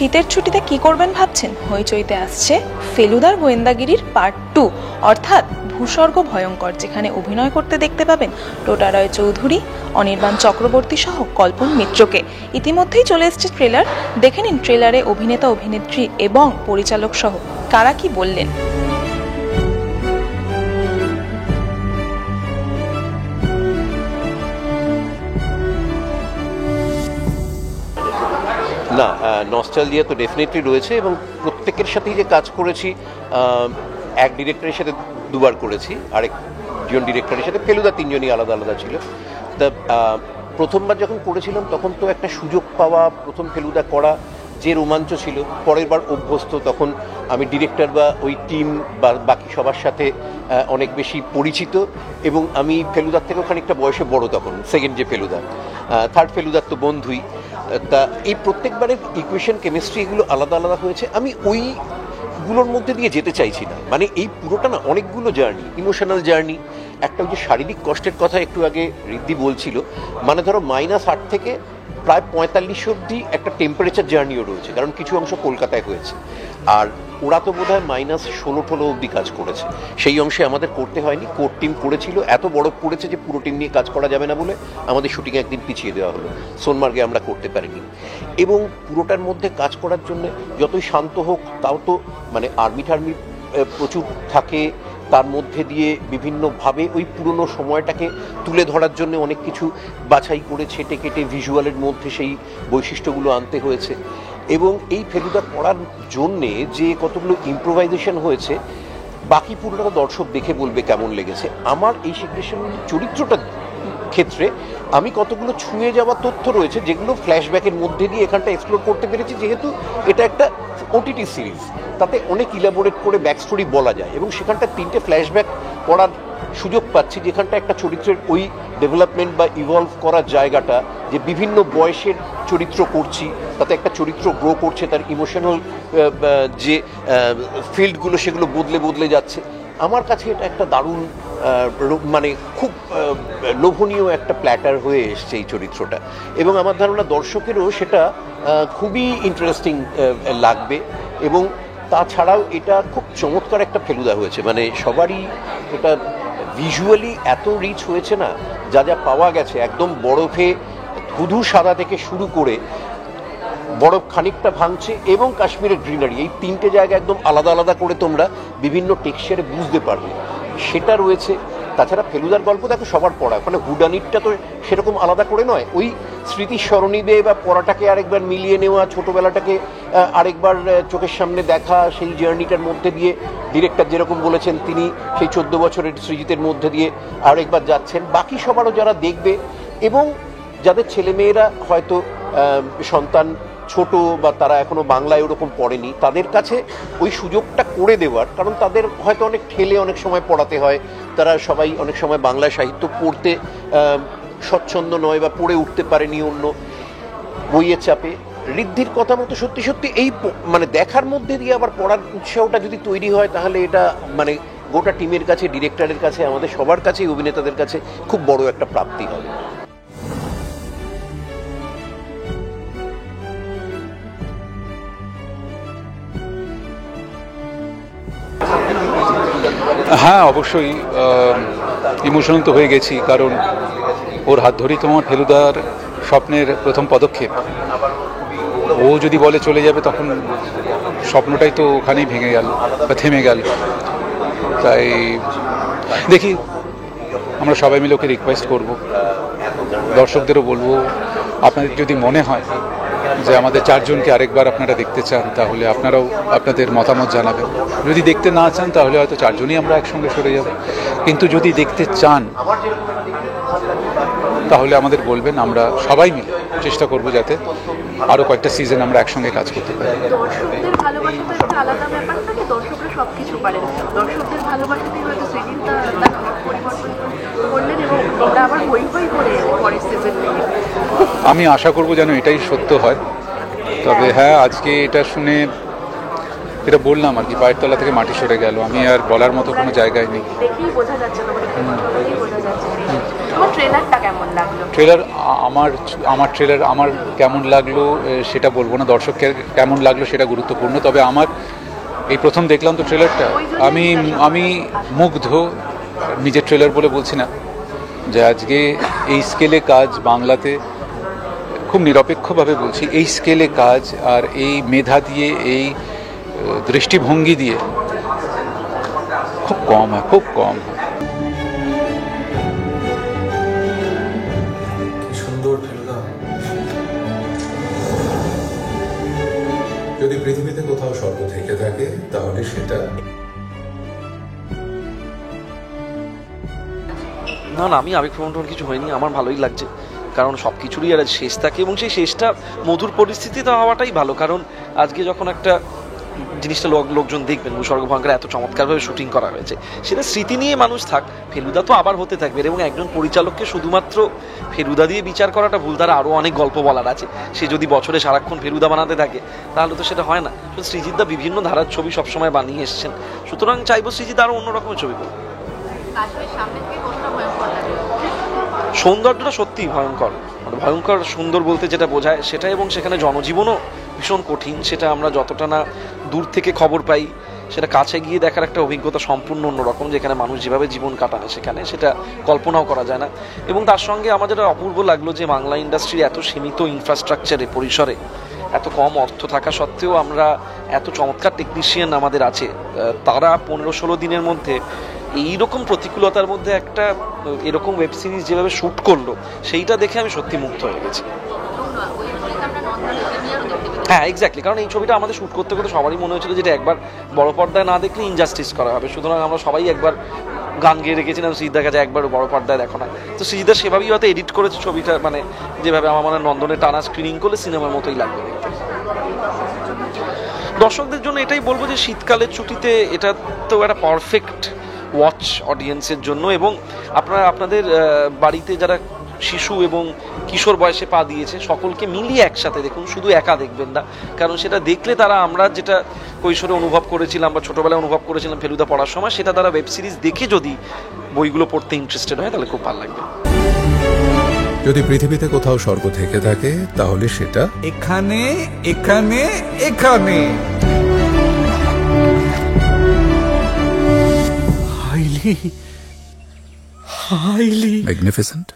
শীতের ছুটিতে কি করবেন ভাবছেন? হইচইতে আসছে ফেলুদার গোয়েন্দাগিরির পার্ট 2 অর্থাৎ ভূস্বর্গ ভয়ঙ্কর, যেখানে অভিনয় করতে দেখতে পাবেন টোটা রায় চৌধুরী, অনির্বাণ চক্রবর্তী সহ কল্পন মিত্রকে। ইতিমধ্যেই চলে এসেছে ট্রেলার, দেখে নিন ট্রেলারে অভিনেতা অভিনেত্রী এবং পরিচালক সহ কারা কি বললেন। না, নস্টালজিয়া তো ডেফিনেটলি রয়েছে এবং প্রত্যেকের সাথেই যে কাজ করেছি, এক ডিরেক্টরের সাথে দুবার করেছি, আরেকজন ডিরেক্টরের সাথে, ফেলুদা তিনজনই আলাদা আলাদা ছিল। তা প্রথমবার যখন করেছিলাম তখন তো একটা সুযোগ পাওয়া, প্রথম ফেলুদা করা যে রোমাঞ্চ ছিল, পরের বার অভ্যস্ত, তখন আমি ডিরেক্টর বা ওই টিম বা বাকি সবার সাথে অনেক বেশি পরিচিত এবং আমি ফেলুদার থেকেও খানিকটা বয়সে বড় তখন, সেকেন্ড যে ফেলুদা, থার্ড ফেলুদার তো বন্ধুই। তা এই প্রত্যেকবারের ইকুয়েশন, কেমিস্ট্রি এগুলো আলাদা আলাদা হয়েছে। আমি ওইগুলোর মধ্যে দিয়ে যেতে চাইছি না, মানে এই পুরোটা না অনেকগুলো জার্নি, ইমোশনাল জার্নি। একটা ওই যে শারীরিক কষ্টের কথা একটু আগে ঋদ্ধি বলছিল, মানে ধরো -8 থেকে প্রায় 45 অবধি একটা টেম্পারেচার জার্নিও রয়েছে, কারণ কিছু অংশ কলকাতায় হয়েছে, আর ওরা তো বোধ হয় -16-18 অবধি কাজ করেছে। সেই অংশে আমাদের করতে হয়নি, কোর টিম করেছিল, এত বড় পড়েছে যে পুরো টিম নিয়ে কাজ করা যাবে না বলে আমাদের শুটিং একদিন পিছিয়ে দেওয়া হলো, সোনমার্গে আমরা করতে পারিনি। এবং পুরোটার মধ্যে কাজ করার জন্য যতই শান্ত হোক, তাও তো মানে আর্মি টার্মি প্রচুর থাকে, তার মধ্যে দিয়ে বিভিন্নভাবে ওই পুরনো সময়টাকে তুলে ধরার জন্য অনেক কিছু বাছাই করে ছেটে কেটে ভিজুয়ালের মধ্যে সেই বৈশিষ্ট্যগুলো আনতে হয়েছে। এবং এই ফেলুদা পড়ার জন্যে যে কতগুলো ইম্প্রোভাইজেশন হয়েছে, বাকি পুরোটা দর্শক দেখে বলবে কেমন লেগেছে। আমার এই সিচুয়েশন চরিত্রটার ক্ষেত্রে আমি কতগুলো ছুঁয়ে যাওয়া তথ্য রয়েছে, যেগুলো ফ্ল্যাশব্যাকের মধ্যে দিয়ে এখানটা এক্সপ্লোর করতে পেরেছি, যেহেতু এটা একটা ওটিটি সিরিজ, তাতে অনেক ইলাবোরেট করে ব্যাক স্টোরি বলা যায় এবং সেখানটা 3টে ফ্ল্যাশব্যাক পড়ার সুযোগ পাচ্ছি, যেখানটা একটা চরিত্রের ওই ডেভেলপমেন্ট বা ইভলভ করার জায়গাটা, যে বিভিন্ন বয়সের চরিত্র করছি, তাতে একটা চরিত্র গ্রো করছে, তার ইমোশনাল যে ফিল্ডগুলো সেগুলো বদলে বদলে যাচ্ছে। আমার কাছে এটা একটা দারুণ, মানে খুব লোভনীয় একটা প্ল্যাটার হয়ে এসছে এই চরিত্রটা, এবং আমার ধারণা দর্শকেরও সেটা খুবই ইন্টারেস্টিং লাগবে। এবং তাছাড়াও এটা খুব চমৎকার একটা ফেলুদা হয়েছে, মানে সবারই এটা ভিজুয়ালি এত রিচ হয়েছে না, যা যা পাওয়া গেছে, একদম বরফে ধুধু সাদা থেকে শুরু করে বরফ খানিকটা ভাঙছে এবং কাশ্মীরের গ্রিনারি, এই 3টে জায়গা একদম আলাদা আলাদা করে তোমরা বিভিন্ন টেক্সচারে বুঝতে পারবে, সেটা রয়েছে। তাছাড়া ফেলুদার গল্প দেখো সবার পড়া, ওখানে হুডানিটটা তো সেরকম আলাদা করে নয়, ওই স্মৃতির স্মরণীতে বা পড়াটাকে আরেকবার মিলিয়ে নেওয়া, ছোটোবেলাটাকে আরেকবার চোখের সামনে দেখা, সেই জার্নিটার মধ্যে দিয়ে ডিরেক্টর যেরকম বলেছেন তিনি সেই 14 বছরের সৃজিতের মধ্যে দিয়ে আরেকবার যাচ্ছেন। বাকি সবারও যারা দেখবে এবং যাদের ছেলেমেয়েরা হয়তো সন্তান ছোট বা তারা এখনো বাংলায় ওরকম পড়েনি, তাদের কাছে ওই সুযোগটা করে দেওয়ার, কারণ তাদের হয়তো অনেক ঠেলে অনেক সময় পড়াতে হয়, তারা সবাই অনেক সময় বাংলা সাহিত্য পড়তে স্বচ্ছন্দ নয় বা পড়ে উঠতে পারেনি অন্য বইয়ের চাপে। ঋদ্ধির কথা মতো সত্যি সত্যি এই মানে দেখার মধ্যে দিয়ে আবার পড়ার উৎসাহটা যদি তৈরি হয়, তাহলে এটা মানে গোটা টিমের কাছে, ডিরেক্টরের কাছে, আমাদের সবার কাছেই, অভিনেতাদের কাছে খুব বড় একটা প্রাপ্তি হবে। হ্যাঁ, অবশ্যই ইমোশনাল তো হয়ে গেছি, কারণ ওর হাত ধরেই তোমার ফেলুদার স্বপ্নের প্রথম পদক্ষেপ। ও যদি বলে চলে যাবে, তখন স্বপ্নটাই তো ওখানেই ভেঙে গেল বা থেমে গেল। তাই দেখি, আমরা সবাই মিলে ওকে রিকোয়েস্ট করবো, দর্শকদেরও বলবো, আপনাদের যদি মনে হয় যে আমাদের 4 জনকে আরেকবার আপনারা দেখতে চান, তাহলে আপনারাও আপনাদের মতামত জানাবেন। যদি দেখতে না চান, তাহলে হয়তো 4 জনই আমরা একসঙ্গে সরে যাব। কিন্তু যদি দেখতে চান, তাহলে আমাদের বলবেন, আমরা সবাই মিলে চেষ্টা করব যাতে আরও কয়েকটা সিজন আমরা একসঙ্গে কাজ করতে পারি। দর্শকদের ভালোবাসা তো একটা আলাদা ব্যাপার থাকে, দর্শকরা সব কিছু পারে, দর্শকদের ভালোবাসাতেই হয়তো সিজনটা পরিবর্তন করলেন এবং আমরা আবার হই হই করে পরের সিজন নিয়ে। আমি আশা করব যেন এটাই সত্য হয়। তবে হ্যাঁ, আজকে এটা শুনে এটা বললাম আর কি, পায়ের তলা থেকে মাটি সরে গেল, আমি আর বলার মতো কোনো জায়গায় নেই। দেখেই বোঝা যাচ্ছে, দেখেই বোঝা যাচ্ছে। তোমার ট্রেলারটা কেমন লাগলো? ট্রেলার আমার ট্রেলার আমার কেমন লাগলো সেটা বলবো না, দর্শকের কেমন লাগলো সেটা গুরুত্বপূর্ণ। তবে আমার এই প্রথম দেখলাম তো ট্রেলারটা, আমি মুগ্ধ। নিজের ট্রেলার বলে বলছি না, যে আজকে এই স্কেলে কাজ বাংলাতে, খুব নিরপেক্ষভাবে বলছি, এই স্কেলে কাজ আর এই মেধা দিয়ে, এই দৃষ্টিভঙ্গি দিয়ে খুব কম হয়, খুব কম হয়। সুন্দর ফেলুদা। যদি পৃথিবীতে কোথাও স্বর্গ থেকে থাকে তাহলে সেটা না না, আমি আবেগপ্রবণ কিছু হয়নি, আমার ভালোই লাগছে। কারণ সব কিছুরই আর শেষ থাকে, এবং সেই শেষটা মধুর পরিস্থিতিতে হওয়াটাই ভালো। কারণ আজকে যখন একটা জিনিসটা লোকজন দেখবেন, ভূস্বর্গ ভয়ঙ্কর এত চমৎকারভাবে শুটিং করা হয়েছে, সেটা স্মৃতি নিয়ে মানুষ থাক। ফেলুদা তো আবার হতে থাকবে, এবং একজন পরিচালককে শুধুমাত্র ফেলুদা দিয়ে বিচার করাটা ভুল। তার আরও অনেক গল্প বলার আছে। সে যদি বছরে সারাক্ষণ ফেলুদা বানাতে থাকে তাহলে তো সেটা হয় না। সৃজিতদা বিভিন্ন ধারার ছবি সবসময় বানিয়ে এসছেন, সুতরাং চাইবো সৃজিত আরও অন্য রকমের ছবি করবে। সৌন্দর্যটা সত্যিই ভয়ঙ্কর, মানে ভয়ঙ্কর সুন্দর বলতে যেটা বোঝায় সেটা, এবং সেখানে জনজীবনও ভীষণ কঠিন। সেটা আমরা যতটা না দূর থেকে খবর পাই, সেটা কাছে গিয়ে দেখার একটা অভিজ্ঞতা সম্পূর্ণ অন্যরকম। যেখানে মানুষ যেভাবে জীবন কাটানে সেখানে সেটা কল্পনাও করা যায় না। এবং তার সঙ্গে আমার যেটা অপূর্ব লাগলো, যে বাংলা ইন্ডাস্ট্রির এত সীমিত ইনফ্রাস্ট্রাকচারে, পরিসরে, এত কম অর্থ থাকা সত্ত্বেও আমরা এত চমৎকার টেকনিশিয়ান আমাদের আছে, তারা 15-16 দিনের মধ্যে এইরকম প্রতিকূলতার মধ্যে একটা এরকম ওয়েব সিরিজ যেভাবে শ্যুট করলো, সেইটা দেখে আমি সত্যি মুগ্ধ হয়ে গেছি। হ্যাঁ, এক্স্যাক্টলি। কারণ এই ছবিটা আমাদের শ্যুট করতে করতে সবারই মনে হয়েছিল যেটা একবার বড় পর্দায় না দেখলে ইনজাস্টিস করা হবে, সুতরাং আমরা সবাই একবার গান গেয়ে রেখেছিলাম সৃজিতার কাছে, একবার বড় পর্দায় দেখো না। তো সৃজিতা সেভাবেই হয়তো এডিট করেছে ছবিটা, মানে যেভাবে আমার মনে হয় নন্দনে টানা স্ক্রিনিং করলে সিনেমার মতোই লাগবে দেখতে। দর্শকদের জন্য এটাই বলবো যে শীতকালের ছুটিতে এটা তো একটা পারফেক্ট ওয়াচ অডিয়েন্সের জন্য। এবং আপনারা আপনাদের বাড়িতে যারা শিশু এবং কিশোর বয়সে পা দিয়েছে সকলকে মিলিয়ে একসাথে দেখুন, শুধু একা দেখবেন না। কারণ সেটা দেখলে তারা আমরা যেটা কৈশোরে অনুভব করেছিলাম বা ছোটোবেলায় অনুভব করেছিলাম ফেলুদা পড়ার সময়, সেটা তারা ওয়েব সিরিজ দেখে যদি বইগুলো পড়তে ইন্টারেস্টেড হয় তাহলে খুব ভালো লাগবে। যদি পৃথিবীতে কোথাও স্বর্গ থেকে থাকে তাহলে সেটা এখানে এখানে এখানে। Highly magnificent.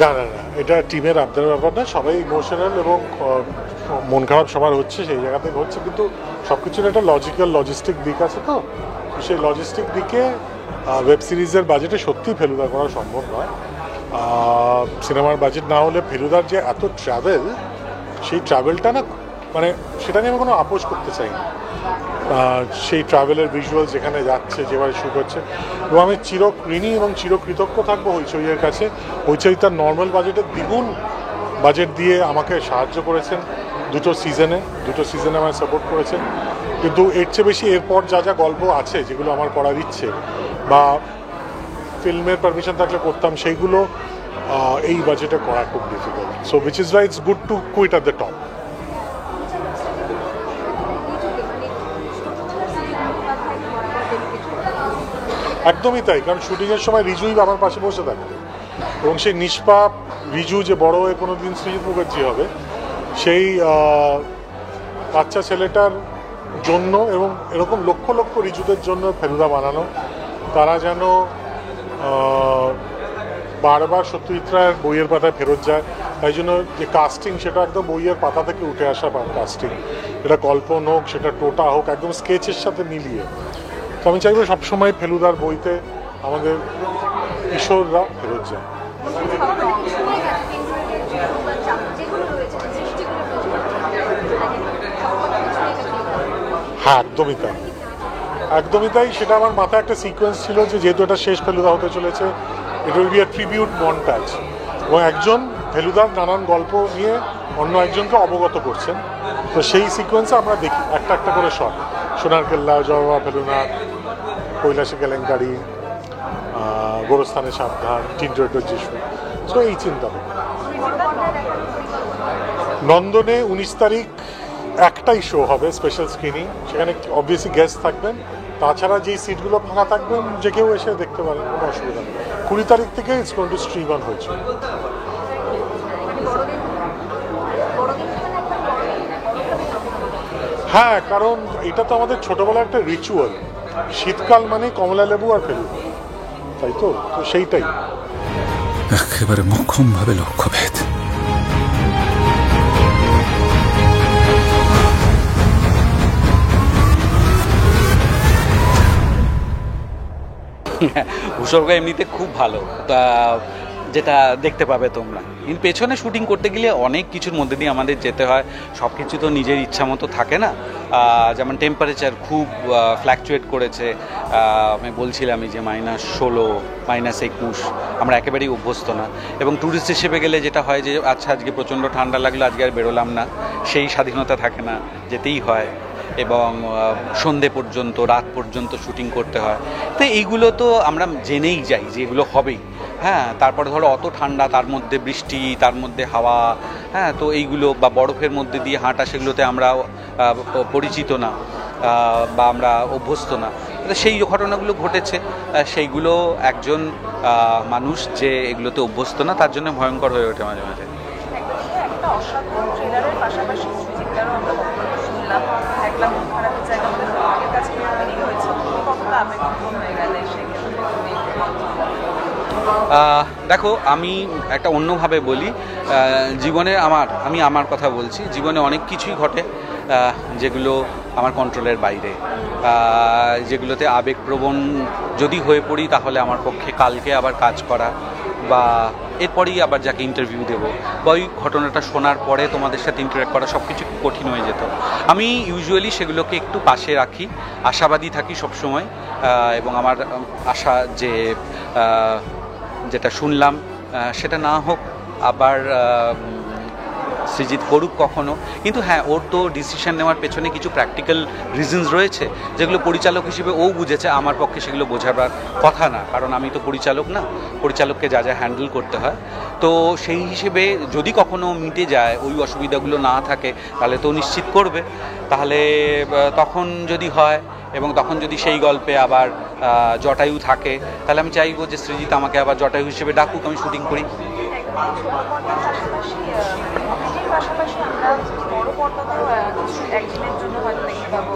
না না না, এটা টিমের আবদারের ব্যাপার না। সবাই ইমোশনাল এবং মন খারাপ সবার হচ্ছে, সেই জায়গা থেকে হচ্ছে। কিন্তু সব কিছুর একটা লজিস্টিক দিক আছে। তো সেই লজিস্টিক দিকে ওয়েব সিরিজের বাজেটে সত্যিই ফেলুদা করা সম্ভব নয়। সিনেমার বাজেট না হলে ফেলুদার যে এত ট্রাভেল, সেই ট্রাভেলটা না, মানে সেটা নিয়ে আমি কোনো আপোষ করতে চাই না। সেই ট্রাভেলের ভিজুয়াল যেখানে যাচ্ছে, যেভাবে শ্যুট হচ্ছে, এবং আমি চিরঋণী এবং চিরকৃতজ্ঞ থাকবো হইচইয়ের কাছে। হইচই তার নর্মাল বাজেটের দ্বিগুণ বাজেট দিয়ে আমাকে সাহায্য করেছেন দুটো সিজনে আমায় সাপোর্ট করেছেন। কিন্তু এর চেয়ে বেশি এরপর যা যা গল্প আছে, যেগুলো আমার করার ইচ্ছে বা ফিল্মের পারমিশন থাকলে করতাম, সেইগুলো এই বাজেটে করা খুব difficult. So which is why it's good to quit at the top. একদমই তাই, কারণ শুটিংয়ের সময় রিজুই আমার পাশে বসে থাকে, এবং সেই নিষ্পাপ রিজু যে বড় হয়ে কোনো দিন সৃজিত মুখার্জি হবে, সেই বাচ্চা ছেলেটার জন্য এবং এরকম লক্ষ লক্ষ রিজুদের জন্য ফেলুদা বানানো। তারা যেন বারবার সত্যজিৎ রায়ের বইয়ের পাতায় ফেরত যায়। তাই জন্য যে কাস্টিং, সেটা একদম বইয়ের পাতা থেকে উঠে আসা কাস্টিং। সেটা কল্পন হোক, সেটা টোটা হোক, একদম স্কেচের সাথে মিলিয়ে। তো আমি চাইবো সবসময় ফেলুদার বইতে আমাদের কিশোররা ফেরত যায়। হ্যাঁ, একদমই তাই। সেটা আমার মাথায় একটা সিকোয়েন্স ছিল যে যেহেতু এটা শেষ ফেলুদা হতে চলেছে, it will be a tribute montage, এবং একজন ফেলুদার নানান গল্প নিয়ে অন্য একজনকে অবগত করছেন। তো সেই সিকোয়েন্সে আমরা দেখি একটা একটা করে শট, সোনার কেল্লা, জয়বাবা ফেলুনাথ, কৈলাসে কেলেঙ্কারি, গোরস্থানে সাবধান, টিনটয়ের যিশু। তো এই চিন্তা নন্দনে 19 তারিখ একটাই শো হবে, স্পেশাল স্ক্রিনিং, সেখানে অবভিয়াসলি গেস্ট থাকবেন। তাছাড়া যেই সিটগুলো ফাঁকা থাকবেন যে কেউ এসে দেখতে পারেন, কোনো অসুবিধা নেই। 20 তারিখ থেকে it's going to stream on হয়েছে। হ্যাঁ, কারণ এটা তো আমাদের ছোটবেলার একটা রিচুয়াল, শীতকাল মানে কমলা লেবু আর ফেলুদা, তাই তো সেইটাই একেবারে মোক্ষমভাবে লক্ষ্যভেদ। ভূস্বর্গ এমনিতে খুব ভালো, তা যেটা দেখতে পাবে তোমরা। কিন্তু পেছনে শুটিং করতে গেলে অনেক কিছুর মধ্যে দিয়ে আমাদের যেতে হয়, সব কিছু তো নিজের ইচ্ছা মতো থাকে না। যেমন টেম্পারেচার খুব ফ্ল্যাকচুয়েট করেছে, আমি বলছিলামই যে -16, -21, আমরা একেবারেই অভ্যস্ত না। এবং ট্যুরিস্ট হিসেবে গেলে যেটা হয় যে আচ্ছা আজকে প্রচণ্ড ঠান্ডা লাগলো, আজকে আর বেরোলাম না, সেই স্বাধীনতা থাকে না, যেতেই হয়। এবং সন্ধে পর্যন্ত, রাত পর্যন্ত শুটিং করতে হয়। তো এইগুলো তো আমরা জেনেই যাই যে এগুলো হবেই। হ্যাঁ, তারপরে ধরো অত ঠান্ডা, তার মধ্যে বৃষ্টি, তার মধ্যে হাওয়া, হ্যাঁ, তো এইগুলো বা বরফের মধ্যে দিয়ে হাঁটা, সেগুলোতে আমরা পরিচিত না বা আমরা অভ্যস্ত না। তো সেই ঘটনাগুলো ঘটেছে, সেইগুলো একজন মানুষ যে এগুলোতে অভ্যস্ত না তার জন্য ভয়ঙ্কর হয়ে ওঠে মাঝে মাঝে। একটা অসাধারণ ট্রেলারের পাশাপাশি সুজিতদারও আমরা বক্তব্য শুনলাম, একটা মন খারাপের জায়গা আমাদের সবার কাছে তৈরি হয়েছে, কতটা আবেগপূর্ণ হয়ে গেলে দেখো, আমি একটা অন্যভাবে বলি, জীবনে আমি আমার কথা বলছি, জীবনে অনেক কিছুই ঘটে যেগুলো আমার কন্ট্রোলের বাইরে, যেগুলোতে আবেগপ্রবণ যদি হয়ে পড়ি তাহলে আমার পক্ষে কালকে আবার কাজ করা বা এরপরেই আবার যাকে ইন্টারভিউ দেবো বা ওই ঘটনাটা শোনার পরে তোমাদের সাথে ইন্টারেক্ট করা সব কিছু কঠিন হয়ে যেত। আমি ইউজুয়ালি সেগুলোকে একটু পাশে রাখি, আশাবাদী থাকি সবসময়, এবং আমার আশা যে যেটা শুনলাম সেটা না হোক, আবার সৃজিত করুক কখনো। কিন্তু হ্যাঁ, ওর তো ডিসিশন নেওয়ার পেছনে কিছু প্র্যাকটিক্যাল রিজনস রয়েছে, যেগুলো পরিচালক হিসেবে ও বুঝেছে, আমার পক্ষে সেগুলো বোঝাবার কথা না, কারণ আমি তো পরিচালক না। পরিচালককে যা যা হ্যান্ডেল করতে হয়, তো সেই হিসেবে যদি কখনো মিটে যায়, ওই অসুবিধাগুলো না থাকে, তাহলে তো নিশ্চিত করবে। তাহলে তখন যদি হয় এবং তখন যদি সেই গল্পে আবার জটায়ু থাকে, তাহলে আমি চাইবো যে সৃজিত আমাকে আবার জটায়ু হিসেবে ডাকুক, আমি শুটিং করি। পাশাপাশি আমরা বড় পর্দাতেও একদিনের জন্য হয়তো দেখতে পাবো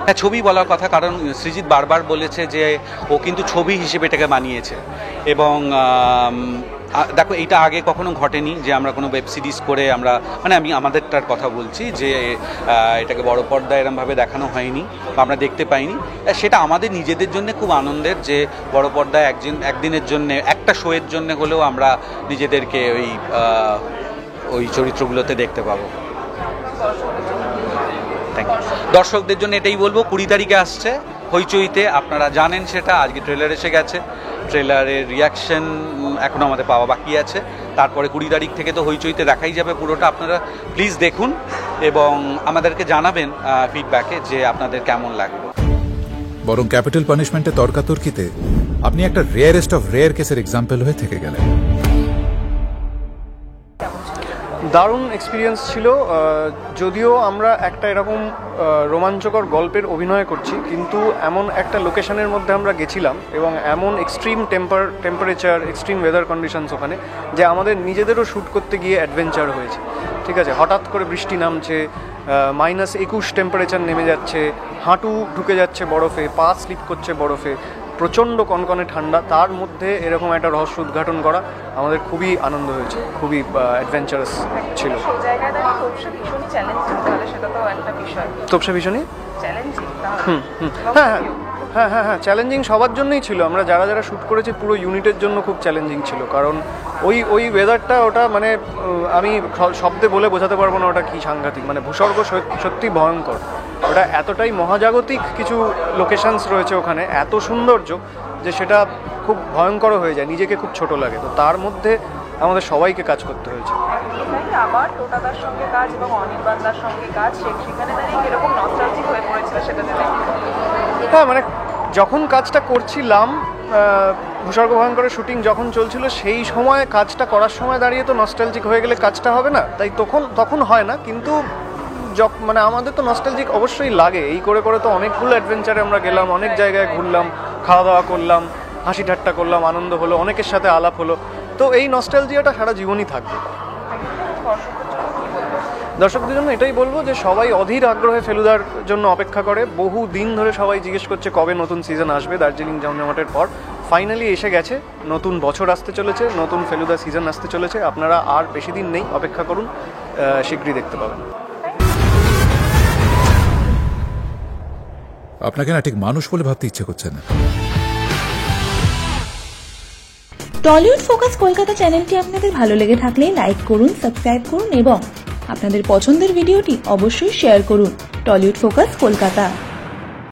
হ্যাঁ, ছবি বলার কথা, কারণ সৃজিত বারবার বলেছে যে ও কিন্তু ছবি হিসেবে এটাকে বানিয়েছে। এবং দেখো, এইটা আগে কখনো ঘটেনি যে আমরা কোনো ওয়েব সিরিজ করে আমরা, মানে আমি আমাদেরটার কথা বলছি, যে এটাকে বড় পর্দায় এরমভাবে দেখানো হয়নি বা আমরা দেখতে পাইনি। সেটা আমাদের নিজেদের জন্য খুব আনন্দের যে বড় পর্দায় একদিনের জন্য, একটা শোয়ের জন্য হলেও আমরা নিজেদেরকে ওই চরিত্রগুলোতে দেখতে পাবো। Thank you. দর্শকদের জন্য এটাই বলবো, 20 তারিখে আসছে হইচইতে, আপনারা জানেন সেটা। আজকে ট্রেলার এসে গেছে, ট্রেলারের রিয়াকশন এখনও আমাদের পাওয়া বাকি আছে। তারপরে 20 তারিখ থেকে তো হইচইতে দেখাই যাবে পুরোটা। আপনারা প্লিজ দেখুন এবং আমাদেরকে জানাবেন ফিডব্যাকে যে আপনাদের কেমন লাগলো। বরং ক্যাপিটাল পানিশমেন্টের তর্কাতর্কিতে আপনি একটা রেয়ারেস্ট অফ রেয়ার কেসের এক্সাম্পল হয়ে থেকে গেলেন। দারুণ এক্সপিরিয়েন্স ছিল। যদিও আমরা একটা এরকম রোমাঞ্চকর গল্পের অভিনয় করছি, কিন্তু এমন একটা লোকেশনের মধ্যে আমরা গেছিলাম এবং এমন extreme temperature, extreme weather conditions ওখানে, যে আমাদের নিজেদেরও শ্যুট করতে গিয়ে অ্যাডভেঞ্চার হয়েছে। ঠিক আছে, হঠাৎ করে বৃষ্টি নামছে, -21 টেম্পারেচার নেমে যাচ্ছে, হাঁটু ঢুকে যাচ্ছে বরফে, পা স্লিপ করছে বরফে, প্রচণ্ড কনকনে ঠান্ডা, তার মধ্যে এরকম একটা রহস্য উদ্ঘাটন করা আমাদের খুবই আনন্দ হয়েছে, খুবই অ্যাডভেঞ্চারাস ছিল। তোপসা ভীষণই হ্যাঁ, চ্যালেঞ্জিং সবার জন্যই ছিল। আমরা যারা শ্যুট করেছি পুরো ইউনিটের জন্য খুব চ্যালেঞ্জিং ছিল, কারণ ওই ওয়েদারটা, ওটা মানে আমি শব্দে বলে বোঝাতে পারবো না ওটা কি সাংঘাতিক। মানে ভূস্বর্গ সত্যি ভয়ঙ্কর, ওটা এতটাই মহাজাগতিক কিছু লোকেশনস রয়েছে ওখানে, এত সৌন্দর্য যে সেটা খুব ভয়ঙ্কর হয়ে যায়, নিজেকে খুব ছোট লাগে। তো তার মধ্যে আমাদের সবাইকে কাজ করতে হয়েছে। আবার টোটাদার সঙ্গে কাজ এবং অনির্বাণদার সঙ্গে কাজ, সেখানে দাঁড়িয়ে কিরকম নস্টালজিক হয়ে পড়েছিল সেটা। হ্যাঁ, মানে যখন কাজটা করছিলাম, ভূস্বর্গ ভয়ঙ্করের শুটিং যখন চলছিল, সেই সময় কাজটা করার সময় দাঁড়িয়ে তো নস্টালজিক হয়ে গেলে কাজটা হবে না, তাই তখন হয় না। কিন্তু মানে আমাদের তো নস্টালজিক অবশ্যই লাগে। এই করে করে তো অনেকগুলো অ্যাডভেঞ্চারে আমরা গেলাম, অনেক জায়গায় ঘুরলাম, খাওয়া দাওয়া করলাম, হাসি ঠাট্টা করলাম, আনন্দ হলো, অনেকের সাথে আলাপ হলো। তো এই নস্টালজিয়াটা সারা জীবনই থাকবে। দর্শকদের জন্য এটাই বলবো যে সবাই অধীর আগ্রহে ফেলুদার জন্য অপেক্ষা করে। বহু দিন ধরে সবাই জিজ্ঞেস করছে কবে নতুন সিজন আসবে দার্জিলিং জমজমাটের পর। ফাইনালি এসে গেছে, নতুন বছর আসতে চলেছে, নতুন ফেলুদা সিজন আসতে চলেছে। আপনারা আর বেশি দিন নেই, অপেক্ষা করুন, শীঘ্রই দেখতে পাবেন। আপনাকে না ঠিক মানুষ বলে ভাবতে ইচ্ছে করছে না। টলিউড ফোকাস কলকাতা চ্যানেলটি আপনাদের ভালো লেগে থাকলে লাইক করুন, সাবস্ক্রাইব করুন এবং আপনাদের পছন্দের ভিডিওটি অবশ্যই শেয়ার করুন। Tollywood focus Kolkata.